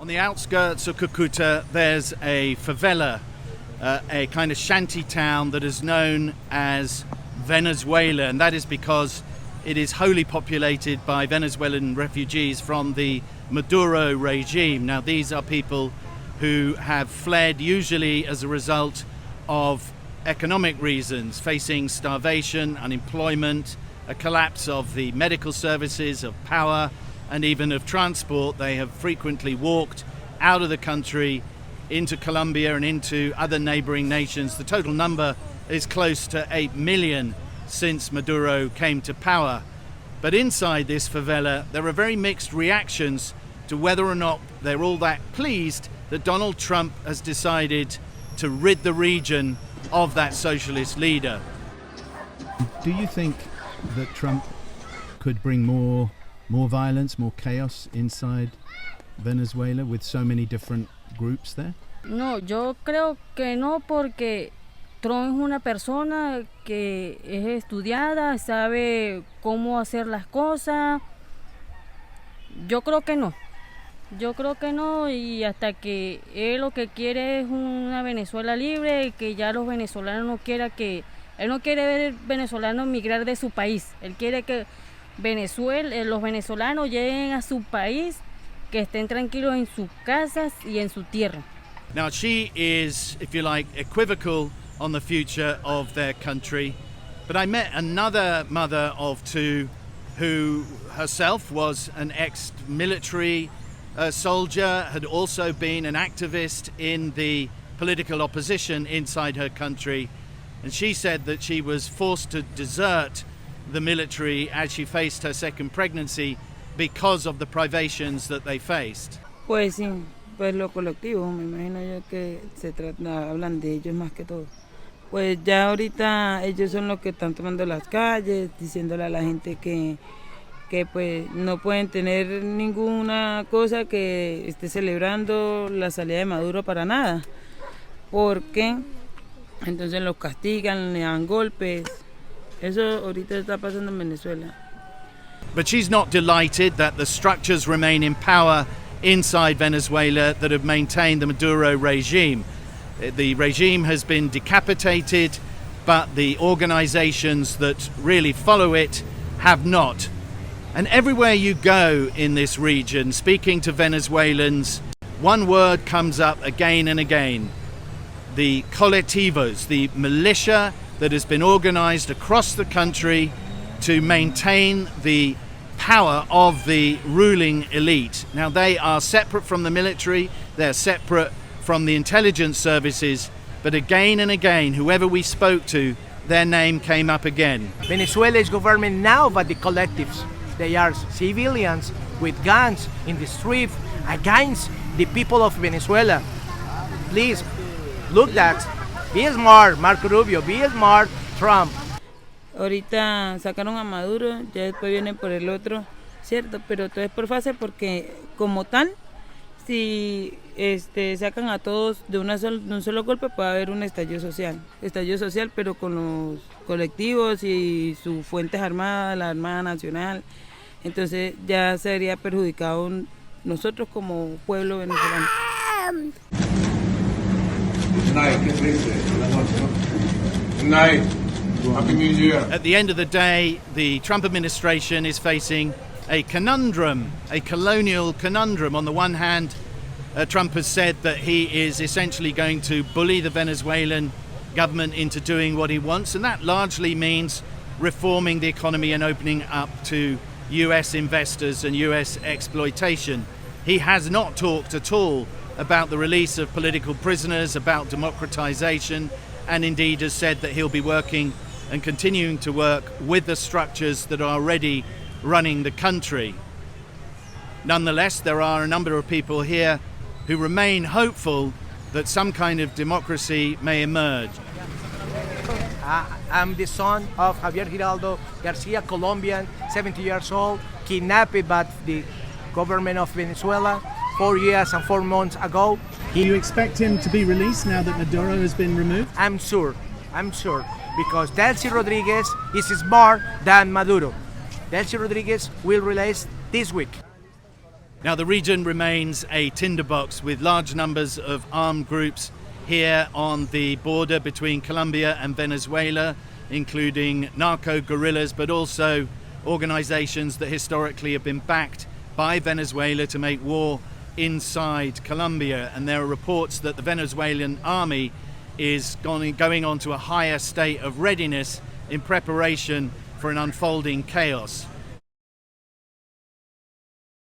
On the outskirts of Cucuta, there's a favela, a kind of shanty town that is known as Venezuela, and that is because it is wholly populated by Venezuelan refugees from the Maduro regime. Now, these are people who have fled usually as a result of economic reasons, facing starvation, unemployment, a collapse of the medical services, of power, and even of transport. They have frequently walked out of the country into Colombia and into other neighboring nations. The total number is close to 8 million since Maduro came to power. But inside this favela, there are very mixed reactions to whether or not they're all that pleased that Donald Trump has decided to rid the region of that socialist leader. Do you think that Trump could bring more violence, more chaos inside Venezuela with so many different groups there? No, yo creo que no, porque Trump es una persona que es estudiada, sabe cómo hacer las cosas. Yo creo que no. Y hasta que él lo que quiere es una Venezuela libre, que ya los venezolanos él no quiere ver venezolanos migrar de su país. Él quiere que los venezolanos lleguen a su país, que estén tranquilos en sus casas y en su tierra. Now, she is, if you like, equivocal on the future of their country. But I met another mother of two who herself was an ex-military soldier, had also been an activist in the political opposition inside her country. And she said that she was forced to desert the military as she faced her second pregnancy because of the privations that they faced. Pues sí, pues lo colectivo, me imagino yo que hablan de ellos más que todo. Pues ya ahorita ellos son los que están tomando las calles, diciéndole a la gente que pues no pueden tener ninguna cosa que esté celebrando la salida de Maduro para nada, porque entonces los castigan, le dan golpes. Eso ahorita está pasando en Venezuela. But she's not delighted that the structures remain in power inside Venezuela that have maintained the Maduro regime. The regime has been decapitated, but the organizations that really follow it have not. And everywhere you go in this region, speaking to Venezuelans, one word comes up again and again: the colectivos, the militia that has been organized across the country to maintain the power of the ruling elite. Now, they are separate from the military, they're separate from the intelligence services, but again and again, whoever we spoke to, their name came up again. Venezuela is governed now by the collectives. They are civilians with guns in the street against the people of Venezuela. Please, look that. Be smart, Marco Rubio. Be smart, Trump. Ahorita sacaron a Maduro, ya después vienen por el otro, cierto, pero todo es por fase, porque como tal, si sacan a todos de un solo golpe, puede haber un estallido social, pero con los colectivos y sus fuentes armadas, la Armada Nacional, entonces ya sería perjudicado nosotros como pueblo venezolano. Good night. Happy New Year. At the end of the day, the Trump administration is facing a conundrum, a colonial conundrum. On the one hand, Trump has said that he is essentially going to bully the Venezuelan government into doing what he wants, and that largely means reforming the economy and opening up to US investors and US exploitation. He has not talked at all about the release of political prisoners, about democratization, and indeed has said that he'll be working and continuing to work with the structures that are already running the country. Nonetheless, there are a number of people here who remain hopeful that some kind of democracy may emerge. I'm the son of Javier Giraldo Garcia, Colombian, 70 years old, kidnapped by the government of Venezuela 4 years and 4 months ago. Do you expect him to be released now that Maduro has been removed? I'm sure, because Delcy Rodriguez is smarter than Maduro. Delcy Rodriguez will release this week. Now the region remains a tinderbox with large numbers of armed groups here on the border between Colombia and Venezuela, including narco guerrillas, but also organizations that historically have been backed by Venezuela to make war inside Colombia. And there are reports that the Venezuelan army is going on to a higher state of readiness in preparation for an unfolding chaos.